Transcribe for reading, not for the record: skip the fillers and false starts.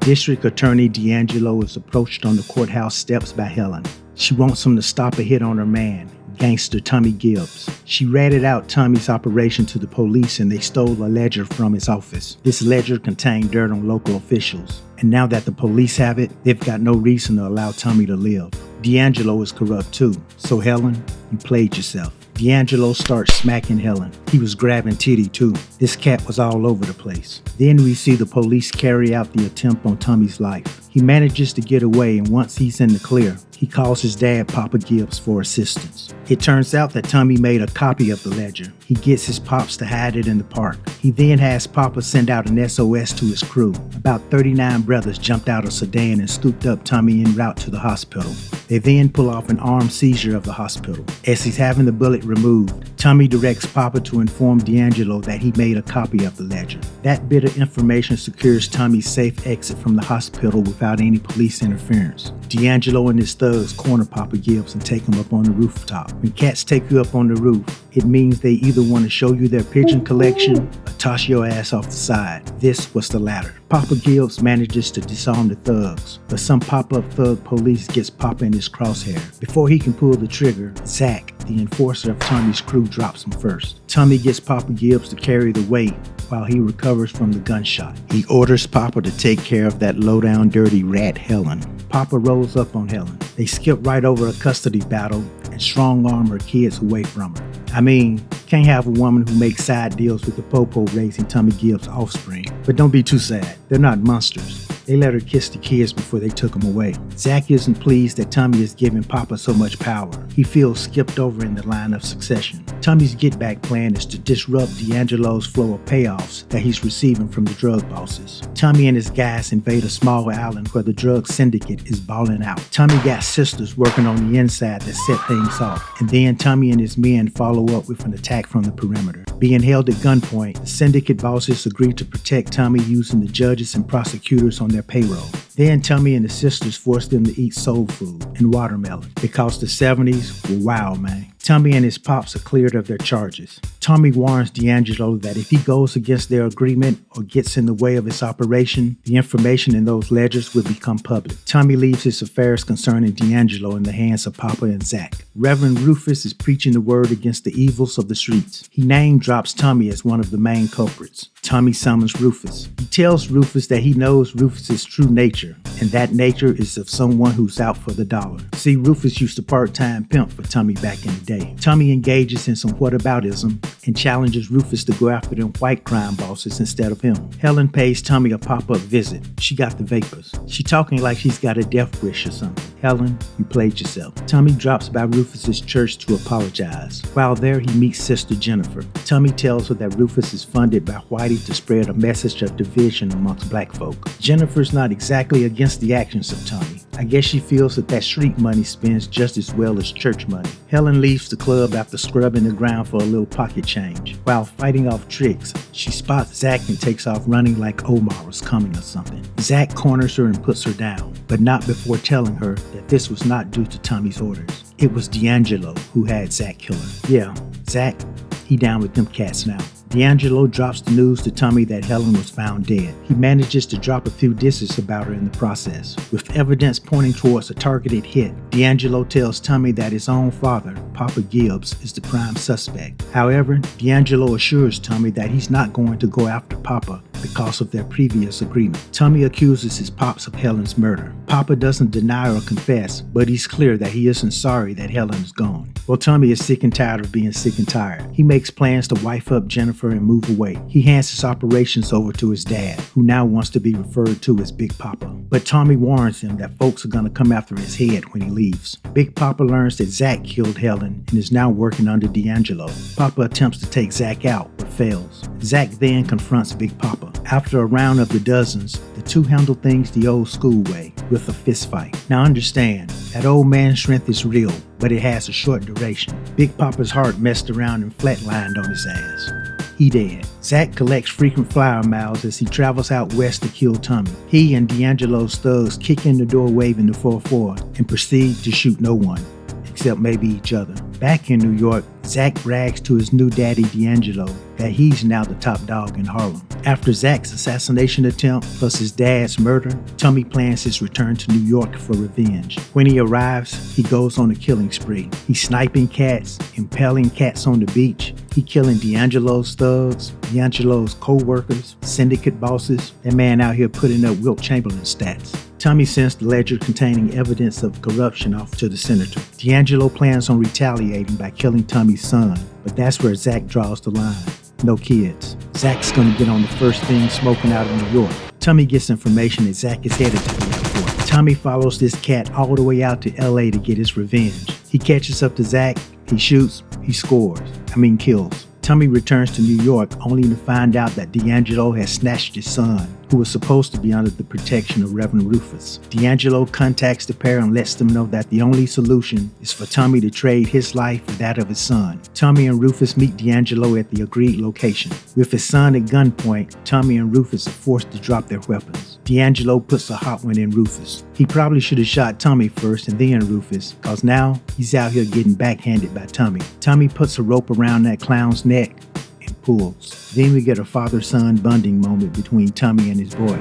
District Attorney D'Angelo is approached on the courthouse steps by Helen. She wants him to stop a hit on her man, gangster Tommy Gibbs. She ratted out Tommy's operation to the police and they stole a ledger from his office. This ledger contained dirt on local officials. And now that the police have it, they've got no reason to allow Tommy to live. D'Angelo is corrupt too. So Helen, you played yourself. D'Angelo starts smacking Helen. He was grabbing Titty too. This cat was all over the place. Then we see the police carry out the attempt on Tommy's life. He manages to get away, and once he's in the clear, he calls his dad, Papa Gibbs, for assistance. It turns out that Tommy made a copy of the ledger. He gets his pops to hide it in the park. He then has Papa send out an SOS to his crew. About 39 brothers jumped out of a sedan and scooped up Tommy en route to the hospital. They then pull off an armed seizure of the hospital. As he's having the bullet removed, Tommy directs Papa to inform D'Angelo that he made a copy of the ledger. That bit of information secures Tommy's safe exit from the hospital without any police interference. D'Angelo and his thugs corner Papa Gibbs and take him up on the rooftop. When cats take you up on the roof, it means they either want to show you their pigeon collection or toss your ass off the side. This was the latter. Papa Gibbs manages to disarm the thugs, but some pop-up thug police gets Papa in his crosshair. Before he can pull the trigger, Zach, the enforcer of Tommy's crew, drops him first. Tommy gets Papa Gibbs to carry the weight while he recovers from the gunshot. He orders Papa to take care of that low-down dirty rat Helen. Papa rolls up on Helen. They skip right over a custody battle and strong-arm her kids away from her. I mean, can't have a woman who makes side deals with the popo raising Tommy Gibbs' offspring. But don't be too sad. They're not monsters. They let her kiss the kids before they took them away. Zach isn't pleased that Tommy is giving Papa so much power. He feels skipped over in the line of succession. Tommy's get-back plan is to disrupt D'Angelo's flow of payoffs that he's receiving from the drug bosses. Tommy and his guys invade a small island where the drug syndicate is balling out. Tommy got sisters working on the inside that set things off, and then Tommy and his men follow up with an attack from the perimeter. Being held at gunpoint, the syndicate bosses agree to protect Tommy using the judges and prosecutors on their payroll. Then Tommy and the sisters force them to eat soul food and watermelon because the 70s were wild, man. Tommy and his pops are cleared of their charges. Tommy warns D'Angelo that if he goes against their agreement or gets in the way of his operation, the information in those ledgers will become public. Tommy leaves his affairs concerning D'Angelo in the hands of Papa and Zach. Reverend Rufus is preaching the word against the evils of the streets. He name drops Tommy as one of the main culprits. Tommy summons Rufus. He tells Rufus that he knows Rufus's true nature, and that nature is of someone who's out for the dollar. See, Rufus used to part-time pimp for Tommy back in the day. Tommy engages in some whataboutism and challenges Rufus to go after them white crime bosses instead of him. Helen pays Tommy a pop-up visit. She got the vapors. She talking like she's got a death wish or something. Helen, you played yourself. Tommy drops by Rufus's church to apologize. While there, he meets Sister Jennifer. Tommy tells her that Rufus is funded by Whitey to spread a message of division amongst black folk. Jennifer's not exactly against the actions of Tommy. I guess she feels that street money spends just as well as church money. Helen leaves the club after scrubbing the ground for a little pocket change. While fighting off tricks, she spots Zach and takes off running like Omar was coming or something. Zach corners her and puts her down, but not before telling her that this was not due to Tommy's orders. It was D'Angelo who had Zach kill her. Yeah, Zach, he down with them cats now. D'Angelo drops the news to Tommy that Helen was found dead. He manages to drop a few disses about her in the process. With evidence pointing towards a targeted hit, D'Angelo tells Tommy that his own father, Papa Gibbs, is the prime suspect. However, D'Angelo assures Tommy that he's not going to go after Papa because of their previous agreement. Tommy accuses his pops of Helen's murder. Papa doesn't deny or confess, but he's clear that he isn't sorry that Helen is gone. Well, Tommy is sick and tired of being sick and tired. He makes plans to wife up Jennifer and move away. He hands his operations over to his dad, who now wants to be referred to as Big Papa. But Tommy warns him that folks are going to come after his head when he leaves. Big Papa learns that Zach killed Helen and is now working under D'Angelo. Papa attempts to take Zach out, but fails. Zach then confronts Big Papa. After a round of the dozens, the two handle things the old school way, with a fist fight. Now understand, that old man's strength is real, but it has a short duration. Big Papa's heart messed around and flatlined on his ass. He dead. Zach collects frequent flyer miles as he travels out west to kill Tommy. He and D'Angelo's thugs kick in the door waving the 4-4 and proceed to shoot no one, except maybe each other. Back in New York, Zach brags to his new daddy D'Angelo that he's now the top dog in Harlem. After Zach's assassination attempt plus his dad's murder, Tommy plans his return to New York for revenge. When he arrives, he goes on a killing spree. He's sniping cats, impaling cats on the beach. He killing D'Angelo's thugs, D'Angelo's co-workers, syndicate bosses, that man out here putting up Wilt Chamberlain stats. Tommy sends the ledger containing evidence of corruption off to the senator. D'Angelo plans on retaliating by killing Tommy's son, but that's where Zach draws the line. No kids. Zach's gonna get on the first thing smoking out of New York. Tommy gets information that Zach is headed to the airport. Tommy follows this cat all the way out to LA to get his revenge. He catches up to Zach, he shoots, he kills. Tommy returns to New York only to find out that D'Angelo has snatched his son, who was supposed to be under the protection of Reverend Rufus. D'Angelo contacts the pair and lets them know that the only solution is for Tommy to trade his life for that of his son. Tommy and Rufus meet D'Angelo at the agreed location. With his son at gunpoint, Tommy and Rufus are forced to drop their weapons. D'Angelo puts a hot one in Rufus. He probably should have shot Tommy first and then Rufus, cause now he's out here getting backhanded by Tommy. Tommy puts a rope around that clown's neck and pulls. Then we get a father-son bonding moment between Tommy and his boy.